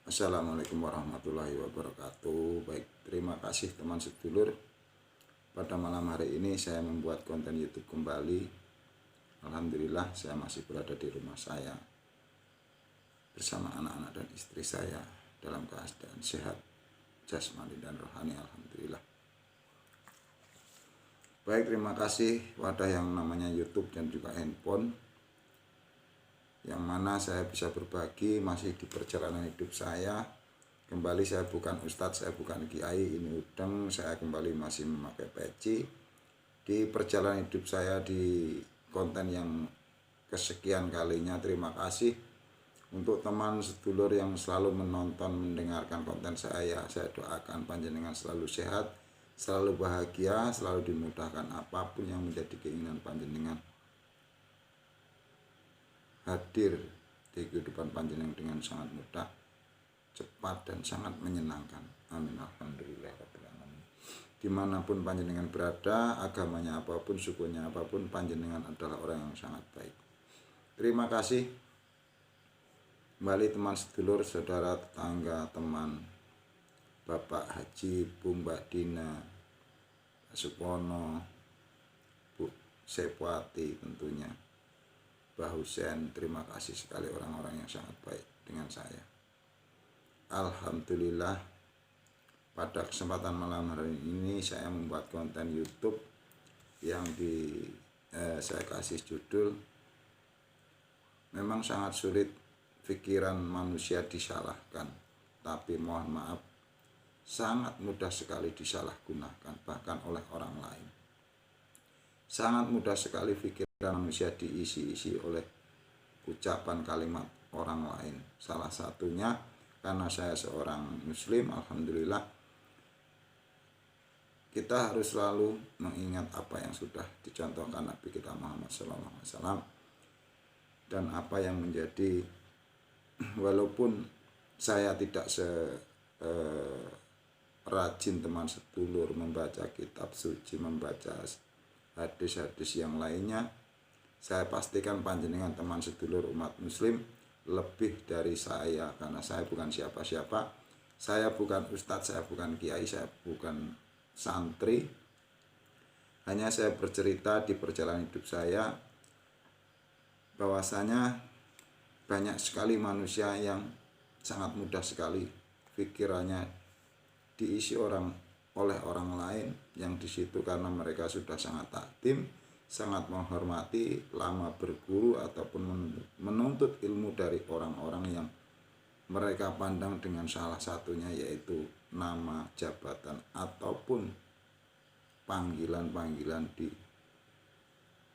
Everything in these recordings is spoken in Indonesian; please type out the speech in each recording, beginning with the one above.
Assalamualaikum warahmatullahi wabarakatuh. Baik, terima kasih teman sedulur. Pada malam hari ini saya membuat konten YouTube kembali. Alhamdulillah saya masih berada di rumah saya bersama anak-anak dan istri saya dalam keadaan sehat jasmani dan rohani. Alhamdulillah. Baik, terima kasih wadah yang namanya YouTube dan juga handphone, yang mana saya bisa berbagi masih di perjalanan hidup saya. Kembali, saya bukan ustadz, saya bukan kiai, ini udeng, saya kembali masih memakai peci. Di perjalanan hidup saya di konten yang kesekian kalinya, terima kasih untuk teman sedulur yang selalu menonton, mendengarkan konten saya. Saya doakan panjenengan selalu sehat, selalu bahagia, selalu dimudahkan apapun yang menjadi keinginan panjenengan hadir di kehidupan panjenengan dengan sangat mudah, cepat, dan sangat menyenangkan. Amin. Alhamdulillah. Dimanapun panjenengan berada, agamanya apapun, sukunya apapun, panjenengan adalah orang yang sangat baik. Terima kasih kembali teman sedulur, saudara, tetangga, teman, Bapak Haji, Bu Mbak Dina, Pak Supono, Bu Sepwati tentunya, Mbah Husen. Terima kasih sekali orang-orang yang sangat baik dengan saya. Alhamdulillah, pada kesempatan malam hari ini saya membuat konten YouTube yang saya kasih judul memang sangat sulit pikiran manusia disalahkan, tapi mohon maaf sangat mudah sekali disalahgunakan bahkan oleh orang lain. Sangat mudah sekali pikiran manusia diisi-isi oleh ucapan kalimat orang lain. Salah satunya karena saya seorang muslim, alhamdulillah, kita harus selalu mengingat apa yang sudah dicontohkan Nabi kita Muhammad SAW, dan apa yang menjadi, walaupun saya tidak rajin teman sedulur membaca kitab suci, membaca hadis-hadis yang lainnya, saya pastikan panjenengan teman sedulur umat muslim lebih dari saya, karena saya bukan siapa-siapa. Saya bukan ustadz, saya bukan kiai, saya bukan santri. Hanya saya bercerita di perjalanan hidup saya bahwasanya banyak sekali manusia yang sangat mudah sekali pikirannya diisi oleh orang lain, yang di situ karena mereka sudah sangat takdim, sangat menghormati, lama berguru ataupun menuntut ilmu dari orang-orang yang mereka pandang dengan salah satunya yaitu nama, jabatan, ataupun panggilan-panggilan di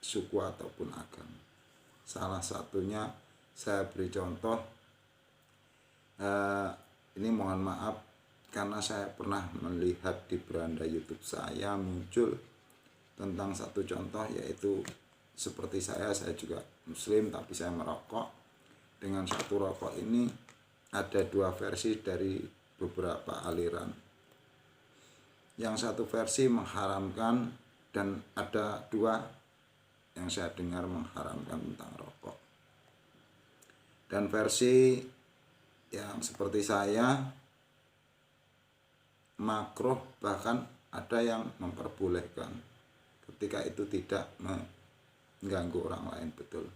suku ataupun agama. Salah satunya saya beri contoh, ini mohon maaf karena saya pernah melihat di beranda YouTube saya muncul tentang satu contoh, yaitu seperti saya juga muslim tapi saya merokok. Dengan satu rokok ini ada dua versi dari beberapa aliran. Yang satu versi mengharamkan, dan ada dua yang saya dengar mengharamkan tentang rokok. Dan versi yang seperti saya makruh, bahkan ada yang memperbolehkan ketika itu tidak mengganggu orang lain. Betul,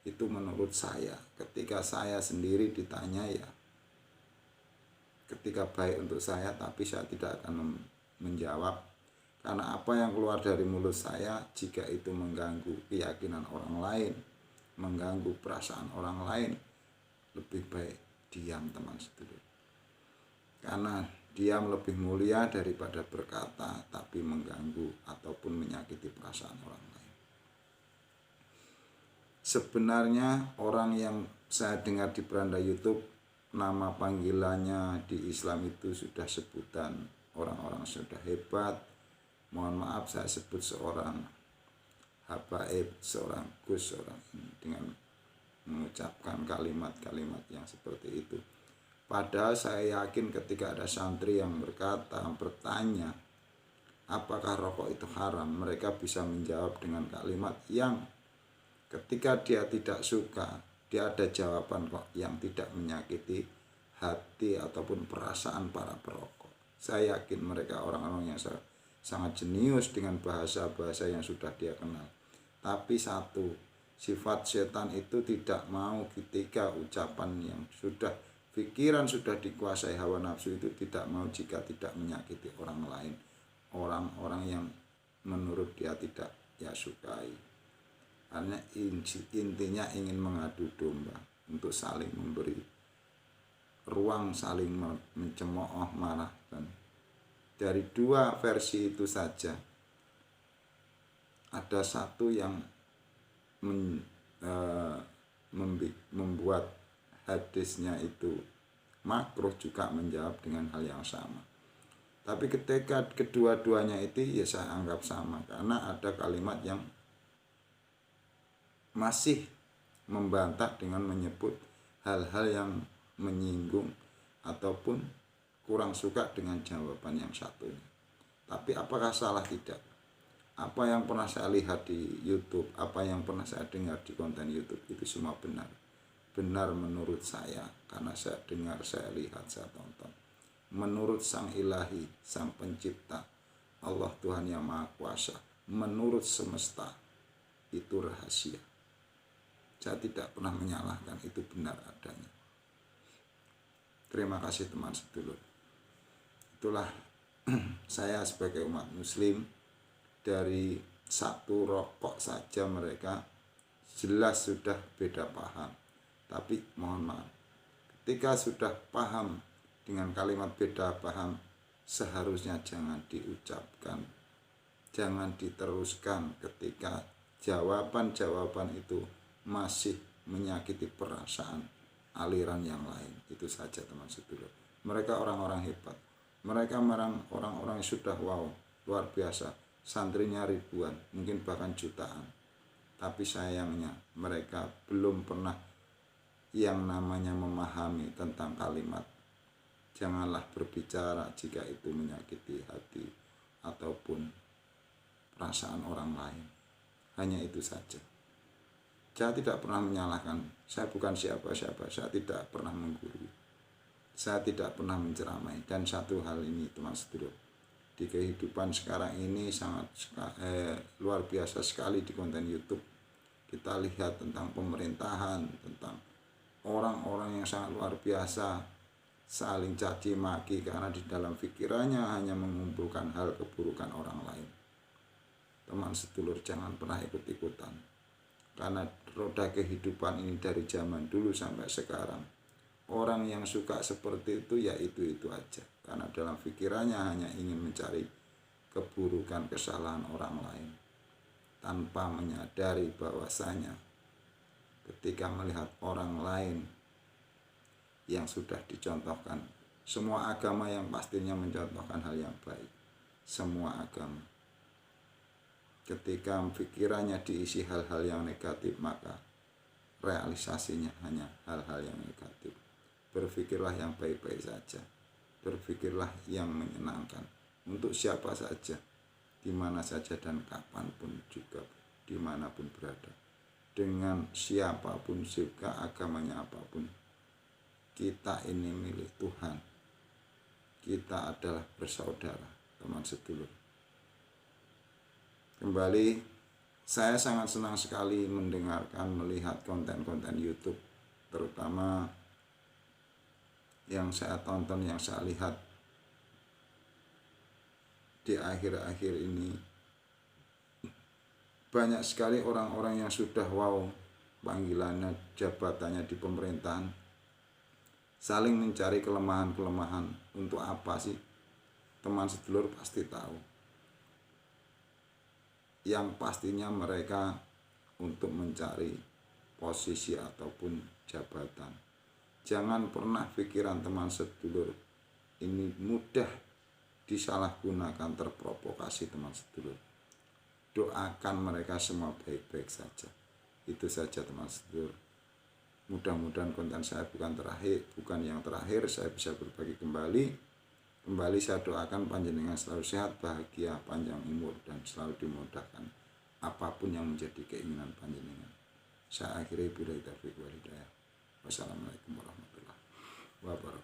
itu menurut saya. Ketika saya sendiri ditanya, ya ketika baik untuk saya, tapi saya tidak akan menjawab, karena apa yang keluar dari mulut saya jika itu mengganggu keyakinan orang lain, mengganggu perasaan orang lain, lebih baik diam teman sedulur. Karena diam lebih mulia daripada berkata tapi mengganggu ataupun menyakiti perasaan orang lain. Sebenarnya orang yang saya dengar di beranda YouTube, nama panggilannya di Islam itu sudah sebutan orang-orang sudah hebat. Mohon maaf, saya sebut seorang habaib, seorang gus, seorang ini, dengan mengucapkan kalimat-kalimat yang seperti itu. Padahal saya yakin ketika ada santri yang bertanya apakah rokok itu haram, mereka bisa menjawab dengan kalimat yang ketika dia tidak suka, dia ada jawaban kok yang tidak menyakiti hati ataupun perasaan para perokok. Saya yakin mereka orang-orang yang sangat jenius dengan bahasa-bahasa yang sudah dia kenal. Tapi satu, sifat setan itu tidak mau ketika ucapan yang sudah, pikiran sudah dikuasai hawa nafsu itu tidak mau jika tidak menyakiti orang lain, orang-orang yang menurut dia tidak ya sukai. Karena intinya ingin mengadu domba untuk saling memberi ruang, saling mencemooh, marah. Dan dari dua versi itu saja ada satu yang membuat hadisnya itu makruh juga menjawab dengan hal yang sama. Tapi ketika kedua-duanya itu ya saya anggap sama, karena ada kalimat yang masih membantah dengan menyebut hal-hal yang menyinggung ataupun kurang suka dengan jawaban yang satunya. Tapi apakah salah? Tidak. Apa yang pernah saya lihat di YouTube, apa yang pernah saya dengar di konten YouTube itu semua benar. Benar menurut saya, karena saya dengar, saya lihat, saya tonton. Menurut Sang Ilahi, Sang Pencipta, Allah Tuhan yang Maha Kuasa, menurut semesta, itu rahasia. Saya tidak pernah menyalahkan, itu benar adanya. Terima kasih teman sedulur. Itulah saya sebagai umat muslim, dari satu rokok saja mereka jelas sudah beda paham. Tapi mohon maaf, ketika sudah paham dengan kalimat beda paham, seharusnya jangan diucapkan, jangan diteruskan ketika jawaban-jawaban itu masih menyakiti perasaan aliran yang lain. Itu saja teman sedulur. Mereka orang-orang hebat, mereka orang-orang yang sudah wow, luar biasa, santrinya ribuan, mungkin bahkan jutaan. Tapi sayangnya mereka belum pernah yang namanya memahami tentang kalimat janganlah berbicara jika itu menyakiti hati ataupun perasaan orang lain. Hanya itu saja. Saya tidak pernah menyalahkan, saya bukan siapa-siapa, saya tidak pernah menggurui, saya tidak pernah menceramai. Dan satu hal ini teman sedulur, di kehidupan sekarang ini sangat luar biasa sekali di konten YouTube. Kita lihat tentang pemerintahan, tentang orang-orang yang sangat luar biasa saling caci maki karena di dalam pikirannya hanya mengumpulkan hal keburukan orang lain. Teman sedulur, jangan pernah ikut-ikutan, karena roda kehidupan ini dari zaman dulu sampai sekarang, orang yang suka seperti itu ya itu aja, karena dalam pikirannya hanya ingin mencari keburukan, kesalahan orang lain, tanpa menyadari bahwasanya ketika melihat orang lain yang sudah dicontohkan, semua agama yang pastinya mencontohkan hal yang baik, semua agama, ketika pikirannya diisi hal-hal yang negatif, maka realisasinya hanya hal-hal yang negatif. Berpikirlah yang baik-baik saja, berpikirlah yang menyenangkan untuk siapa saja, di mana saja dan kapanpun juga, dimanapun berada, dengan siapapun juga, agamanya apapun. Kita ini milik Tuhan, kita adalah bersaudara, teman sedulur. Kembali, saya sangat senang sekali mendengarkan, melihat konten-konten YouTube, terutama yang saya tonton, yang saya lihat di akhir-akhir ini. Banyak sekali orang-orang yang sudah wow panggilannya, jabatannya di pemerintahan, saling mencari kelemahan-kelemahan. Untuk apa sih? Teman sedulur pasti tahu. Yang pastinya mereka untuk mencari posisi ataupun jabatan. Jangan pernah pikiran teman sedulur ini mudah disalahgunakan, terprovokasi teman sedulur. Doakan mereka semua baik-baik saja. Itu saja teman sedulur. Mudah-mudahan konten saya bukan yang terakhir, saya bisa berbagi kembali. Kembali saya doakan panjenengan selalu sehat, bahagia, panjang umur, dan selalu dimudahkan apapun yang menjadi keinginan panjenengan. Saya akhiri billahi taufiq wal hidayah. Wassalamualaikum warahmatullahi wabarakatuh.